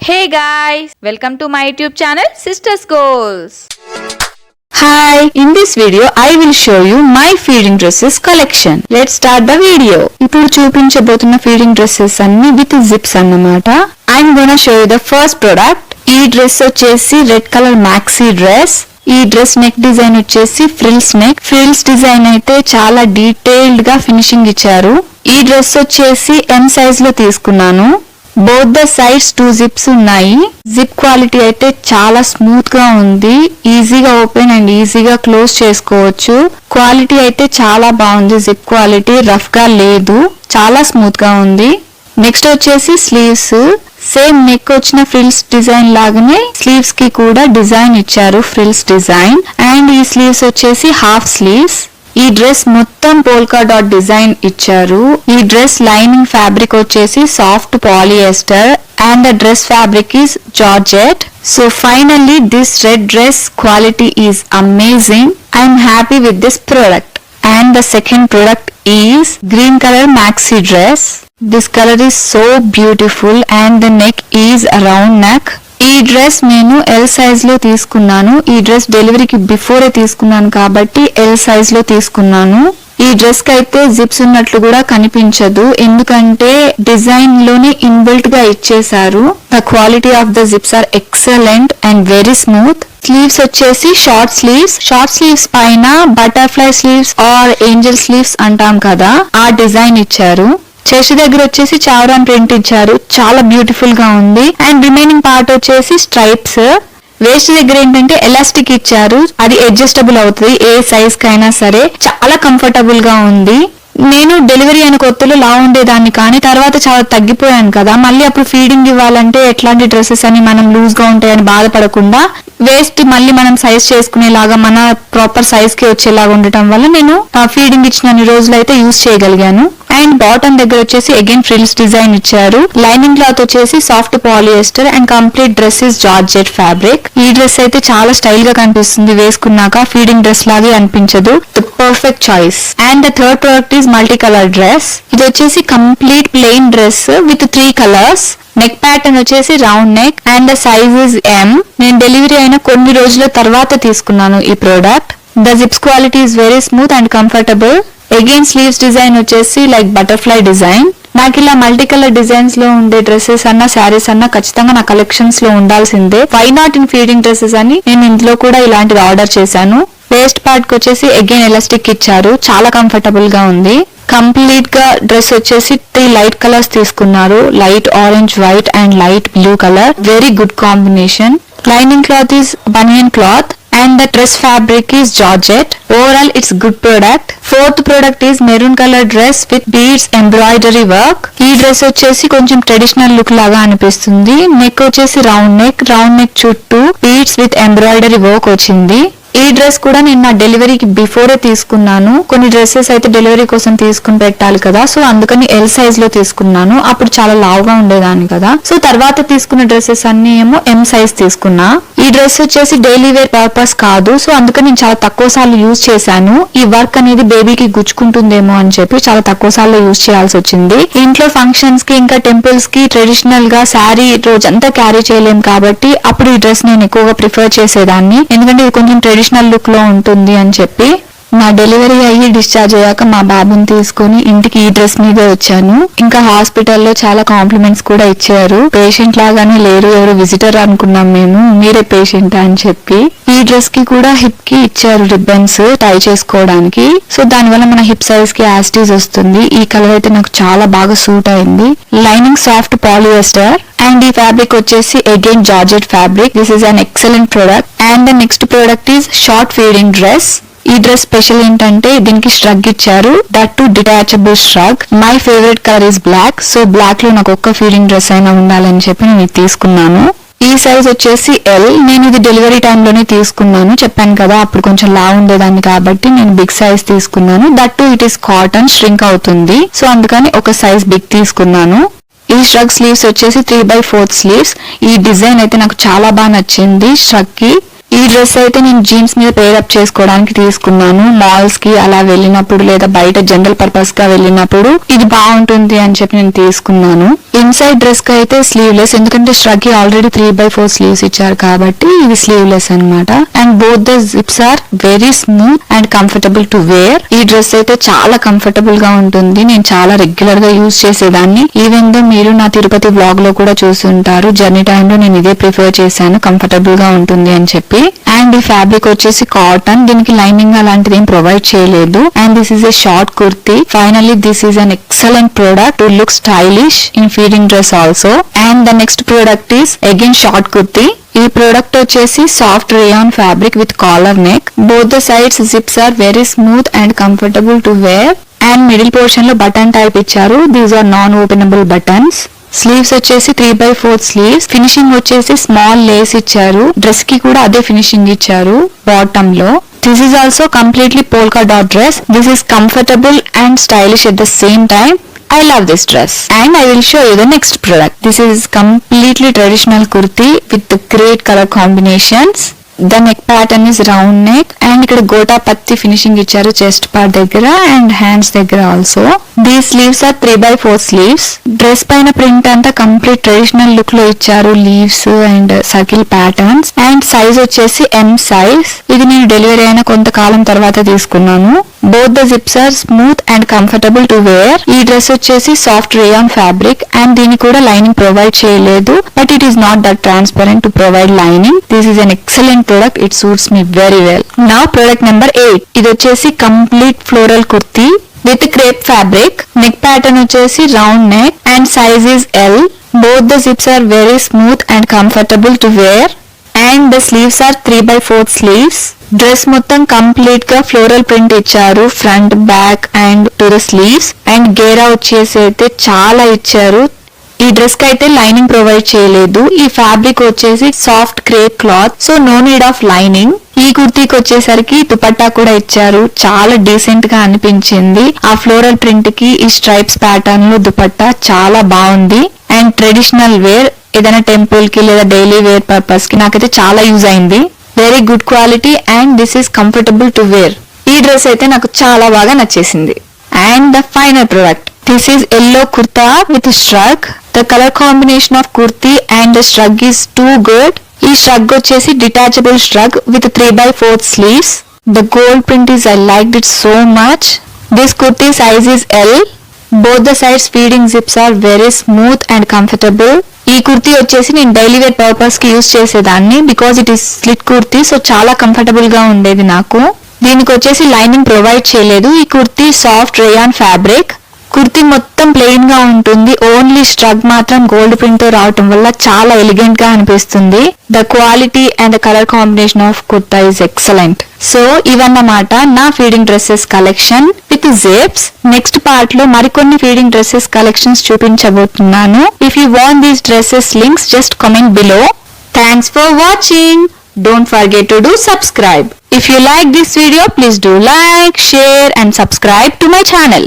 Hey guys, welcome to my YouTube channel Sisters Goals. Hi, in this video I will show you my feeding dresses collection. Let's start the video. ఇప్పుడు చూపించబోతున్న feeding dresses అన్ని with zips అన్నమాట. I'm gonna show you the first product. ఈ dress వచ్చేసి red colour maxi dress. ఈ dress neck design వచ్చేసి frills neck. Frills design అయితే చాలా detailed గా ఫినిషింగ్ ఇచ్చారు. ఈ డ్రెస్ వచ్చేసి M సైజ్ లో తీసుకున్నాను. బోత్ ద సైడ్స్ 2 జిప్స్ ఉన్నాయి. జిప్ క్వాలిటీ అయితే చాలా స్మూత్ గా ఉంది. ఈజీగా ఓపెన్ అండ్ ఈజీగా క్లోజ్ చేసుకోవచ్చు. క్వాలిటీ అయితే చాలా బాగుంది. జిప్ క్వాలిటీ రఫ్ గా లేదు, చాలా స్మూత్ గా ఉంది. నెక్స్ట్ వచ్చేసి స్లీవ్స్. సేమ్ నెక్ వచ్చిన ఫ్రిల్స్ డిజైన్ లాగానే స్లీవ్స్ కి కూడా డిజైన్ ఇచ్చారు, ఫ్రిల్స్ డిజైన్. అండ్ ఈ స్లీవ్స్ వచ్చేసి హాఫ్ స్లీవ్స్. ఈ డ్రెస్ మొత్తం పోల్కా డాట్ డిజైన్ ఇచ్చారు. ఈ డ్రెస్ లైనింగ్ ఫ్యాబ్రిక్ వచ్చేసి soft polyester and the dress fabric is georgette. So finally this red dress quality is amazing. I'm happy with this product. And the second product is green color maxi dress. This color is so beautiful and the neck is a round neck. ఈ dress నేను L size లో తీసుకున్నాను. ఈ dress డెలివరీకి before తీసుకున్నాను కాబట్టి L size లో తీసుకున్నాను. ఈ డ్రెస్ కి అయితే జిప్స్ ఉన్నట్లు కూడా కనిపించదు, ఎందుకంటే డిజైన్ లోనే ఇన్బిల్ట్ గా ఇచ్చేసారు. The quality of the zips are excellent and very smooth. Sleeves వచ్చేసి షార్ట్ స్లీవ్స్. షార్ట్ స్లీవ్స్ పైన butterfly sleeves or angel sleeves అంటాం కదా, ఆ డిజైన్ ఇచ్చారు. చెస్ట్ దగ్గర వచ్చేసి చావరాన్ ప్రింట్ ఇచ్చారు, చాలా బ్యూటిఫుల్ గా ఉంది. అండ్ రిమైనింగ్ పార్ట్ వచ్చేసి స్ట్రైప్స్. వేస్ట్ దగ్గర ఏంటంటే ఎలాస్టిక్ ఇచ్చారు, అది అడ్జస్టబుల్ అవుతుంది ఏ సైజ్ కైనా సరే. చాలా కంఫర్టబుల్ గా ఉంది. నేను డెలివరీ అయిన కొత్తలో లా ఉండేదాన్ని, కానీ తర్వాత చాలా తగ్గిపోయాను కదా. మళ్ళీ అప్పుడు ఫీడింగ్ ఇవ్వాలంటే ఎట్లాంటి డ్రెస్సెస్ అని మనం లూజ్ గా ఉంటాయని బాధపడకుండా వేస్ట్ మళ్ళీ మనం సైజ్ చేసుకునేలాగా మన ప్రాపర్ సైజ్ కి వచ్చేలాగా ఉండటం వల్ల నేను ఫీడింగ్ ఇచ్చిన రోజులు అయితే యూజ్ చేయగలిగాను. అండ్ బాటమ్ దగ్గర వచ్చేసి అగైన్ ఫ్రిల్స్ డిజైన్ ఇచ్చారు. లైనింగ్ క్లాత్ వచ్చేసి soft polyester and complete dress is georgette fabric. ఈ డ్రెస్ అయితే చాలా స్టైల్ గా కనిపిస్తుంది, వేసుకున్నాక ఫీడింగ్ డ్రెస్ లాగే అనిపించదు. The perfect choice. And the third product is multi colour dress. ఇది వచ్చేసి complete plain dress with 3 colours. Neck pattern వచ్చేసి round neck and the size is M. నేను డెలివరీ అయిన కొన్ని రోజుల తర్వాత తీసుకున్నాను ఈ product. The zips quality is very smooth and comfortable. Again sleeves design వచ్చేసి లైక్ బటర్ఫ్లై డిజైన్. నాకు ఇలా మల్టీ కలర్ డిజైన్స్ లో ఉండే డ్రెస్సెస్ అన్నా శారీస్ అన్నా ఖచ్చితంగా నా కలెక్షన్స్ లో ఉండాల్సిందే. Why not in feeding dresses అని నేను ఇందులో కూడా ఇలాంటిది ఆర్డర్ చేశాను. వేస్ట్ పార్ట్ కి వచ్చేసి అగైన్ ఎలాస్టిక్ ఇచ్చారు, చాలా కంఫర్టబుల్ గా ఉంది. కంప్లీట్ గా డ్రెస్ వచ్చేసి 3 లైట్ కలర్స్ తీసుకున్నారు, light orange, white and light blue colour. Very good combination. Lining cloth is baniyan cloth and the dress fabric is georgette. Overall it's good product. Fourth product is maroon color dress with beads embroidery work. ఈ dress వచ్చేసి కొంచెం traditional look లాగా అనిపిస్తుంది. Neck వచ్చేసి round neck చుట్టూ beads with embroidery work వచ్చింది. ఈ dress కూడా నేను నా డెలివరీకి బిఫోరే తీసుకున్నాను. కొన్ని డ్రెస్సెస్ అయితే డెలివరీ కోసం తీసుకుని పెట్టాలి కదా, సో అందుకని ఎల్ సైజ్ లో తీసుకున్నాను. అప్పుడు చాలా లావుగా ఉండేదాన్ని కదా, సో తర్వాత తీసుకున్న డ్రెస్సెస్ అన్ని ఏమో M సైజ్ తీసుకున్నా. ఈ డ్రెస్ వచ్చేసి డైలీ వేర్ పర్పస్ కాదు, సో అందుకని నేను చాలా తక్కువ సార్లు యూజ్ చేశాను. ఈ వర్క్ అనేది బేబీకి గుచ్చుకుంటుందేమో అని చెప్పి చాలా తక్కువ సార్లు యూజ్ చేయాల్సి వచ్చింది. ఇంట్లో ఫంక్షన్స్ కి ఇంకా టెంపుల్స్ కి ట్రెడిషనల్ గా శారీ రోజంతా క్యారీ చేయలేం కాబట్టి అప్పుడు ఈ డ్రెస్ నేను ఎక్కువగా ప్రిఫర్ చేసేదాన్ని, ఎందుకంటే ఇది కొంచెం ట్రెడిషనల్ లుక్ లో ఉంటుంది అని చెప్పి. నా డెలివరీ అయ్యి డిశ్చార్జ్ అయ్యాక మా బాబుని తీసుకుని ఇంటికి ఈ డ్రెస్ మీద వచ్చాను. ఇంకా హాస్పిటల్లో చాలా కాంప్లిమెంట్స్ కూడా ఇచ్చారు. పేషెంట్ లాగానే లేరు, ఎవరు విజిటర్ అనుకున్నాం మేము, మీరే పేషెంట్ అని చెప్పి. ఈ డ్రెస్ కి కూడా హిప్ కి ఇచ్చారు రిబ్బన్స్ టై చేసుకోవడానికి, సో దానివల్ల మన హిప్ సైజ్ కి యాస్టీస్ వస్తుంది. ఈ కలర్ అయితే నాకు చాలా బాగా సూట్ అయింది. లైనింగ్ సాఫ్ట్ పాలియస్టర్ అండ్ ఈ ఫ్యాబ్రిక్ వచ్చేసి again georgette fabric. This is an excellent product. And the next product is short feeding dress. ఈ డ్రెస్ స్పెషల్ ఏంటంటే దీనికి స్ట్రగ్ ఇచ్చారు, దట్ టు డిటాచబుల్ స్ట్రగ్. My favourite colour is black, so black లో నాకు ఒక్క ఫీడింగ్ డ్రెస్ అయినా ఉండాలని చెప్పి నేను ఇది తీసుకున్నాను. ఈ సైజ్ వచ్చేసి L. నేను ఇది డెలివరీ టైంలోనే తీసుకున్నాను, చెప్పాను కదా అప్పుడు కొంచెం లా ఉండేదాన్ని కాబట్టి నేను బిగ్ సైజ్ తీసుకున్నాను. That to it is cotton, shrink అవుతుంది, సో అందుకని ఒక సైజ్ బిగ్ తీసుకున్నాను. ఈ స్ట్రగ్ స్లీవ్స్ వచ్చేసి 3/4 స్లీవ్స్. ఈ డిజైన్ అయితే నాకు చాలా బాగా నచ్చింది స్ట్రగ్ కి. ఈ డ్రెస్ అయితే నేను జీన్స్ మీద పేరప్ చేసుకోవడానికి తీసుకున్నాను. మాల్స్ కి అలా వెళ్ళినప్పుడు లేదా బయట జనరల్ పర్పస్ గా వెళ్ళినప్పుడు ఇది బాగుంటుంది అని చెప్పి నేను తీసుకున్నాను. ఇన్సైడ్ డ్రెస్ కి అయితే స్లీవ్లెస్, ఎందుకంటే స్ట్రగ్ ఆల్రెడీ 3/4 స్లీవ్స్ ఇచ్చారు కాబట్టి ఇది స్లీవ్లెస్ అన్నమాట. And both the zips are very smooth and comfortable to wear. ఈ డ్రెస్ అయితే చాలా కంఫర్టబుల్ గా ఉంటుంది. నేను చాలా రెగ్యులర్ గా యూజ్ చేసేదాన్ని. ఈవెన్ దో మీరు నా తిరుపతి వ్లాగ్ లో కూడా చూసి ఉంటారు. జర్నీ టైమ్ లో నేను ఇదే ప్రిఫర్ చేశాను, కంఫర్టబుల్ గా ఉంటుంది అని చెప్పి. అండ్ ఈ ఫ్యాబ్రిక్ వచ్చేసి కాటన్, దీనికి లైనింగ్ అలాంటిది ఏం ప్రొవైడ్ చేయలేదు. And this is a short kurti. Finally this is an excellent product to look stylish in feeding dress also. And the next product is again short kurti. ఈ ప్రోడక్ట్ వచ్చేసి soft rayon fabric with collar neck. Both the sides zips are very smooth and comfortable to wear. And middle portion లో button type ఇచ్చారు. These are non openable buttons. Sleeves వచ్చేసి 3/4 sleeves. Finishing వచ్చేసి small Lay's ఇచ్చారు. Dress కి కూడా అదే finishing ఇచ్చారు bottom లో. This is also completely polka dot dress. This is comfortable and stylish at the same time. I love this dress and I will show you the next product. This is completely traditional kurti with the great color combinations. The neck pattern is round neck and ఇక్కడ gota patti finishing ఇచ్చారు chest part దగ్గర and hands దగ్గర also. These sleeves are 3/4 sleeves. Dress పైన print అంతా complete traditional look లో ఇచ్చారు. Leaves and circle patterns. And size వచ్చేసి M size. ఇది నేను డెలివరీ అయిన కొంతకాలం తర్వాత తీసుకున్నాను. Both the zips are smooth and comfortable to wear. ఈ డ్రెస్ వచ్చేసి సాఫ్ట్ రేయాన్ ఫ్యాబ్రిక్ అండ్ దీనికి కూడా లైనింగ్ ప్రొవైడ్ చేయలేదు. But it is not that transparent to provide lining. This is an excellent product. It suits me very well. నా product number 8. ఇది వచ్చేసి complete floral kurti with crepe fabric. Neck pattern వచ్చేసి round neck and size is L. Both the zips are very smooth and comfortable to wear. And the sleeves are 3/4 sleeves. Dress మొత్తం complete గా floral print ఇచ్చారు front back and to the sleeves. And గేరా వచ్చేసి అయితే చాలా ఇచ్చారు. ఈ dress కి అయితే లైనింగ్ ప్రొవైడ్ చేయలేదు. ఈ ఫ్యాబ్రిక్ వచ్చేసి soft crepe cloth, so no need of lining. ఈ కుర్తీకి వచ్చేసరికి దుపట్టా కూడా ఇచ్చారు. చాలా డీసెంట్ గా అనిపించింది. ఆ ఫ్లోరల్ ప్రింట్ కి ఈ స్ట్రైప్స్ ప్యాటర్న్ లో దుపట్టా చాలా బాగుంది. అండ్ ట్రెడిషనల్ వేర్ ఏదైనా టెంపుల్ కి లేదా డైలీ వేర్ పర్పస్ కి నాకైతే చాలా యూజ్ అయింది. Very good quality and this is comfortable to wear. ఈ డ్రెస్ అయితే నాకు చాలా బాగా నచ్చేసింది. And the final product. This is yellow kurta with స్ట్రగ్. The colour combination of kurti and the స్ట్రగ్ ఈస్ టూ గుడ్. ఈ స్ట్రగ్ వచ్చేసి డిటాచబుల్ స్ట్రగ్ with 3/4 sleeves. The gold print is I liked it so much. This kurti size is L. Both the sides feeding zips are very smooth and comfortable. ఈ కుర్తీ వచ్చేసి నేను daily wear purpose కి use చేసేదాన్ని because it is slit kurti, so చాలా comfortable గా ఉండేది నాకు. దీనికి వచ్చేసి లైనింగ్ ప్రొవైడ్ చేయలేదు. ఈ kurti soft rayon fabric. Kurti మొత్తం ప్లెయిన్ గా ఉంటుంది. ఓన్లీ స్ట్రగ్ మాత్రం గోల్డ్ ప్రింట్ తో రావటం వల్ల చాలా ఎలిగెంట్ గా అనిపిస్తుంది. The quality and the colour combination of kurta is excellent. So ఇవన్నమాట నా feeding dresses collection with zips. Next part లో మరికొన్ని ఫీడింగ్ డ్రెస్సెస్ కలెక్షన్స్ చూపించబోతున్నాను. If you want these dresses links just comment below. Thanks for watching. Don't forget to do subscribe. If you like this video, please do like, share and subscribe to my channel.